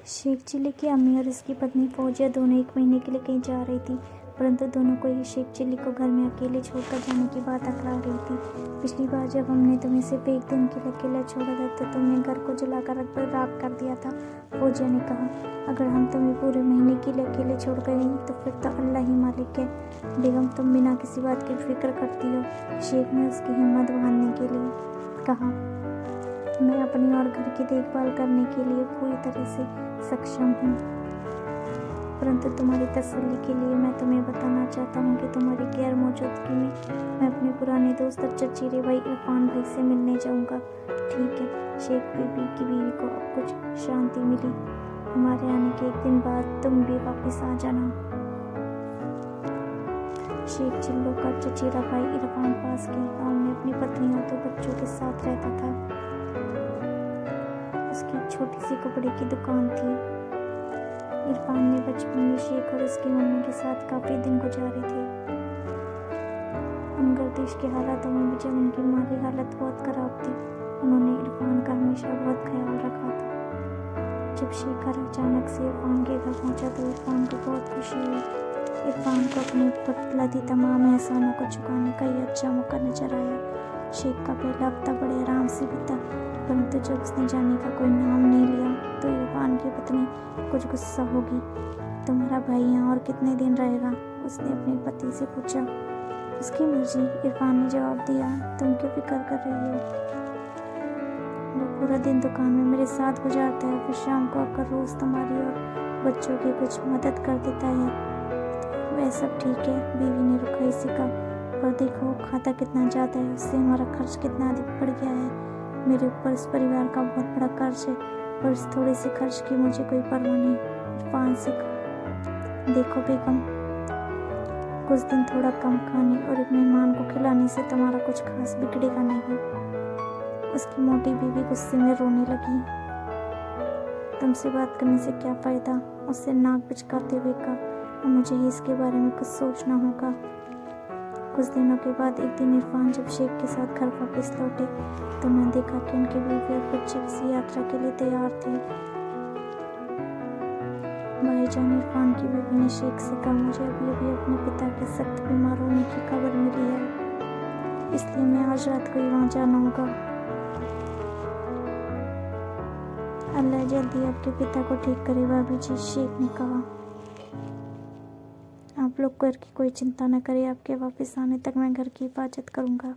Sheikh chilli की अम्मी और उसकी पत्नी फौजिया दोनों 1 महीने के लिए कहीं जा रही थी, परंतु दोनों को ही शेख चिल्ली को घर में अकेले छोड़कर जाने की बात अकरा रही थी। पिछली बार जब हमने तुम्हें सिर्फ 1 दिन के लिए अकेला छोड़ा था तो तुमने घर को जलाकर राख कर दिया था, फौजिया ने कहा। अगर हम तुम्हें पूरे महीने के लिए अकेले छोड़ गए तो फिर तो अल्लाह ही मालिक है। बेगम, तुम बिना किसी बात की फिक्र करती हो, शेख ने उसकी हिम्मत बांधने के लिए कहा। मैं अपनी और घर की देखभाल करने के लिए पूरी तरह से सक्षम हूँ, परंतु तुम्हारी तसल्ली के लिए मैं तुम्हें बताना चाहता हूँ कि तुम्हारी गैर मौजूदगी में मैं अपने पुराने दोस्त और चचेरे भाई इरफान भाई से मिलने जाऊँगा। ठीक है, शेख बीबी की बीवी को अब कुछ शांति मिली। हमारे आने के 1 दिन बाद तुम भी वापस आ जाना। शेख चिल्लो का चचेरा भाई इरफान पास के गाँव में अपनी पत्नी और 2 बच्चों के साथ रहता था। उसकी एक छोटी सी कपड़े की दुकान थी। इरफान ने बचपन में शेख और उसकी मम्मी के साथ काफ़ी दिन गुजारे थे। उन गर्दिश के हालातों में भी जब उनकी माली हालत बहुत ख़राब थी, उन्होंने इरफान का हमेशा बहुत ख्याल रखा था। जब शेखर अचानक से इरफान के घर पहुंचा तो इरफान को बहुत खुशी हुई। इरफान को अपने ऊपर लदी तमाम एहसानों को चुकाने का ये अच्छा मौका नजर आया। शेख का पहला हफ्ता बड़े आराम से बीता, परंतु जब उसने जाने का कोई नाम नहीं लिया तो इरफान की पत्नी कुछ गुस्सा होगी। तुम्हारा भाई यहाँ और कितने दिन रहेगा? उसने अपने पति से पूछा। उसकी मर्जी, इरफान ने जवाब दिया। तुम क्यों फिक्र कर रही हो? वो पूरा दिन दुकान में मेरे साथ गुजारता है, फिर शाम को आकर रोज तुम्हारी और बच्चों की कुछ मदद कर देता है। वह सब ठीक है, बीवी ने रुखाई से कहा। पर देखो खाता कितना ज़्यादा है, उससे हमारा खर्च कितना अधिक बढ़ गया है। मेरे ऊपर इस परिवार का बहुत बड़ा कर्ज है और इस थोड़े से खर्च की मुझे कोई परवाह नहीं। इरफान से कहा। देखो बेगम, कुछ दिन थोड़ा कम खाने और एक मेहमान को खिलाने से तुम्हारा कुछ खास बिगड़ेगा नहीं। उसकी मोटी बीवी गुस्से में रोने लगी। तुमसे बात करने से क्या फ़ायदा? उससे नाक बिचकाते हुए कहा। मुझे ही इसके बारे में कुछ सोचना होगा। कुछ दिनों के बाद एक दिन इरफान जब शेख के साथ घर वापस लौटे तो उन्होंने देखा कि उनकी बीवी और बच्चे किसी यात्रा के लिए तैयार थे। भाईजान, इरफान की बीवी ने शेख से कहा, मुझे अभी अभी अपने पिता के सख्त बीमार होने की खबर मिली है, इसलिए मैं आज रात को ही वहाँ जाना होगा। अल्लाह जल्दी आपके पिता को ठीक करे भाभी जी, शेख ने कहा। आप लोग घर की कोई चिंता न करें, आपके वापस आने तक मैं घर की हिफाजत करूंगा।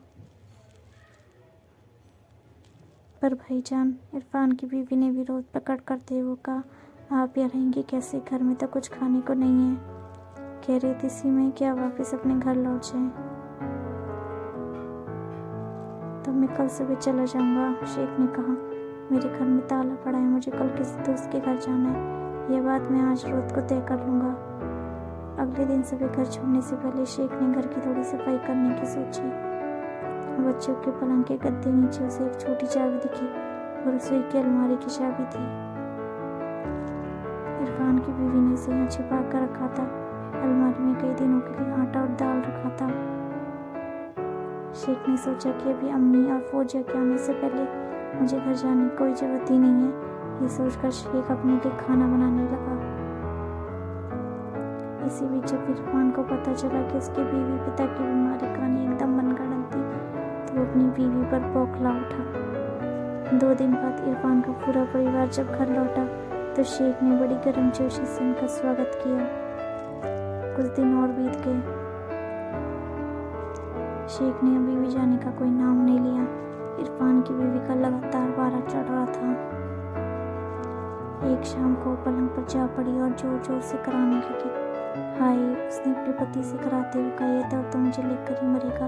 पर भाईजान, इरफान की बीवी ने विरोध प्रकट करते हुए कहा, आप यहाँ रहेंगे कैसे? घर में तो कुछ खाने को नहीं है। कह रही थी इसी में क्या वापस अपने घर लौट जाएं? तो मैं कल सुबह चला जाऊंगा, शेख ने कहा। मेरे घर में ताला पड़ा है, मुझे कल किसी दोस्त के घर जाना है। यह बात मैं आज रात को तय कर लूँगा। अगले दिन सुबह घर छोड़ने से पहले शेख ने घर की थोड़ी सफाई करने की सोची। बच्चों के पलंग के गद्दे नीचे उसे एक छोटी चाबी दिखी और रसोई की अलमारी की चाबी थी। इरफान की बीवी ने इसे यहाँ छिपा कर रखा था। अलमारी में कई दिनों के लिए आटा और दाल रखा था। शेख ने सोचा कि अभी अम्मी और फौजिया के आने से पहले मुझे घर जाने की कोई जरूरत ही नहीं है। ये सोचकर शेख अपने लिए खाना बनाने लगा। इसी बीच जब इरफान को पता चला कि उसकी बीवी पिता की बीमारी कहानी एकदम मनगढ़ंत थी तो वो अपनी बीवी पर बौखला उठा। 2 दिन बाद इरफान का पूरा परिवार जब घर लौटा तो शेख ने बड़ी गर्मजोशी से उनका स्वागत किया। कुछ दिन और बीत गए। शेख ने अभी भी जाने का कोई नाम नहीं लिया। इरफान की बीवी का लगातार पारा चढ़ रहा था। एक शाम को पलंग पर जा पड़ी और जोर जोर से कराने लगी। हाय, उसने अपने पति से कराते हुए कहा, यह दर्द तो मुझे लेकर ही मरेगा।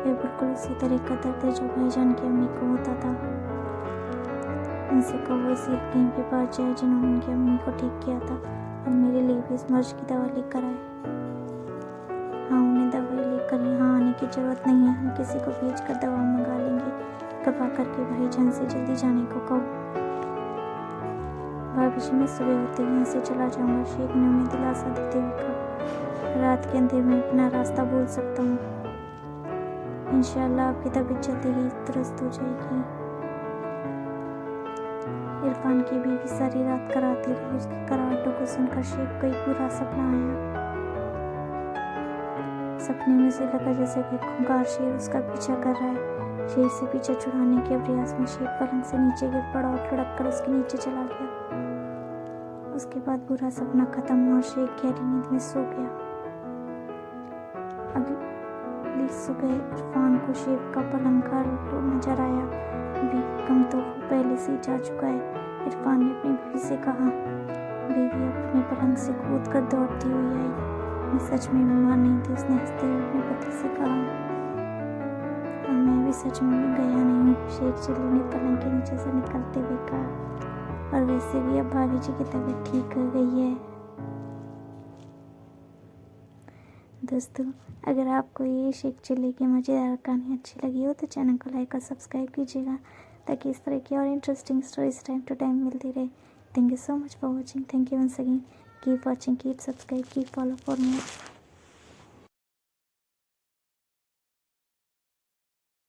यह बिल्कुल उसी तरह का दर्द है जो भाईजान की अम्मी को होता था। उनसे कहो वो इसी हकीम के पास जाए जिन्होंने उनकी अम्मी को ठीक किया था और मेरे लिए भी इस मर्ज की दवा लेकर आए। हाँ, उन्हें दवाई लेकर यहाँ आने की जरूरत नहीं है, हम किसी को भेज कर दवा मंगा लेंगे। कृपा करके भाईजान से जल्दी जाने को कहो। भाभी जी, मैं सुबह होते ही यहाँ से चला जाऊँगा, शेख ने उन्हें दिलासा देते हुए कहा। रात के अंधेरे में अपना रास्ता भूल सकता हूँ। इंशाअल्लाह आपकी तबीयत जल्दी ही दुरुस्त हो जाएगी। इरफान की बीवी सारी रात कराती रही। उसकी कराहटों को सुनकर शेख को एक बुरा सपना आया। सपने में उसे लगा जैसे कि खूंखार शेर उसका पीछा कर रहा है। शेर से पीछा छुड़ाने के प्रयास में शेर पलंग से नीचे गिर पड़ा और लुढ़क कर उसके नीचे चला गया। उसके बाद बुरा सपना खत्म हुआ और शेर गहरी नींद में सो गया। अगली सुबह इरफान को शेर का पलंग का नजर आया। बेगम तो वो पहले से ही जा चुका है। इरफान ने अपनी बीवी से कहा। बीवी अपने पलंग से कूद कर दौड़ती हुई आई। मैं सच में बीमार नहीं थी, उसने हंसते हुए अपने पति से कहा, और मैं भी सच में भी गया नहीं हूँ, शेख चिल्ली ने पलंग के नीचे से निकलते हुए कहा। और वैसे भी अब भाभी जी की तबीयत ठीक हो गई है। दोस्तों, अगर आपको ये शेख चिल्ली की मज़ेदार कहानी अच्छी लगी हो तो चैनल को लाइक और सब्सक्राइब कीजिएगा, ताकि इस तरह की और interesting stories time to time मिलती रहे। Thank you so much for watching. Thank you once again. Keep watching, keep subscribe, keep follow for more.